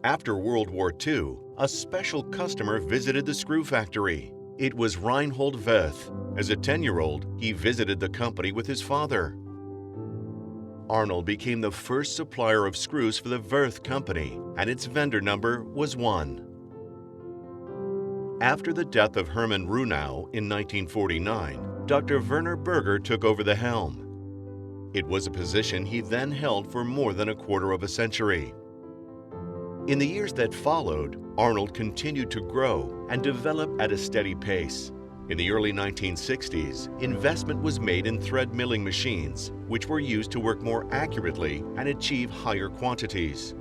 After World War II, a special customer visited the screw factory. It was Reinhold Wirth. As a 10-year-old, he visited the company with his father. Arnold became the first supplier of screws for the Wirth company, and its vendor number was 1. After the death of Hermann Runau in 1949, Dr. Werner Berger took over the helm. It was a position he then held for more than a quarter of a century. In the years that followed, Arnold continued to grow and develop at a steady pace. In the early 1960s, investment was made in thread milling machines, which were used to work more accurately and achieve higher quantities.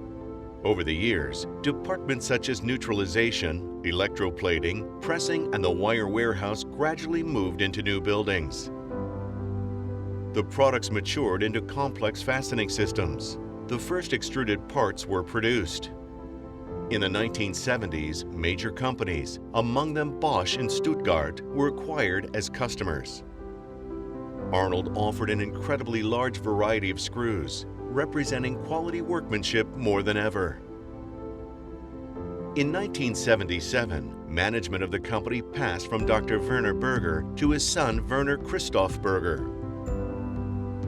Over the years, departments such as neutralization, electroplating, pressing, and the wire warehouse gradually moved into new buildings. The products matured into complex fastening systems. The first extruded parts were produced. In the 1970s, major companies, among them Bosch in Stuttgart, were acquired as customers. Arnold offered an incredibly large variety of screws, representing quality workmanship more than ever. In 1977, management of the company passed from Dr. Werner Berger to his son Werner Christoph Berger.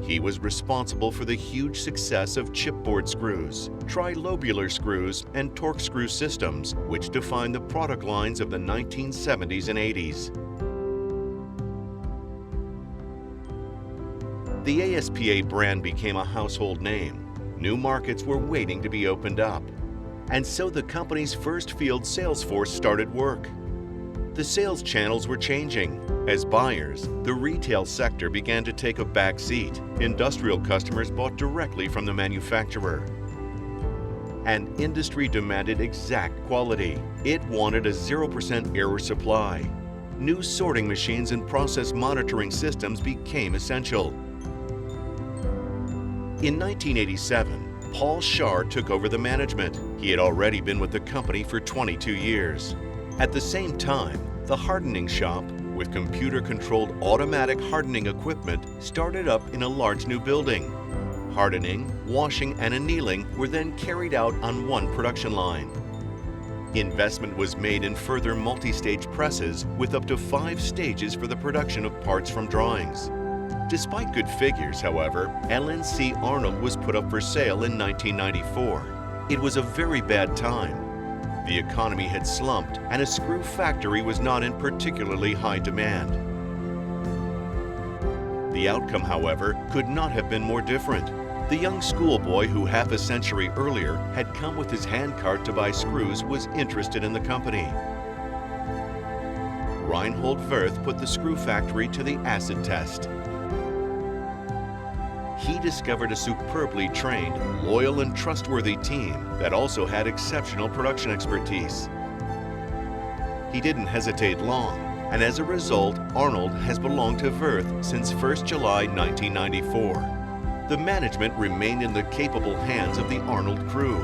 He was responsible for the huge success of chipboard screws, trilobular screws, and torque screw systems, which defined the product lines of the 1970s and 80s. The ASPA brand became a household name. New markets were waiting to be opened up. And so the company's first field sales force started work. The sales channels were changing. As buyers, the retail sector began to take a back seat. Industrial customers bought directly from the manufacturer. And industry demanded exact quality. It wanted a 0% error supply. New sorting machines and process monitoring systems became essential. In 1987, Paul Scharr took over the management. He had already been with the company for 22 years. At the same time, the hardening shop, with computer-controlled automatic hardening equipment, started up in a large new building. Hardening, washing, and annealing were then carried out on one production line. Investment was made in further multi-stage presses with up to 5 stages for the production of parts from drawings. Despite good figures, however, LNC Arnold was put up for sale in 1994. It was a very bad time. The economy had slumped, and a screw factory was not in particularly high demand. The outcome, however, could not have been more different. The young schoolboy who half a century earlier had come with his handcart to buy screws was interested in the company. Reinhold Wirth put the screw factory to the acid test. He discovered a superbly trained, loyal, and trustworthy team that also had exceptional production expertise. He didn't hesitate long, and as a result, Arnold has belonged to Wirth since 1st July 1994. The management remained in the capable hands of the Arnold crew.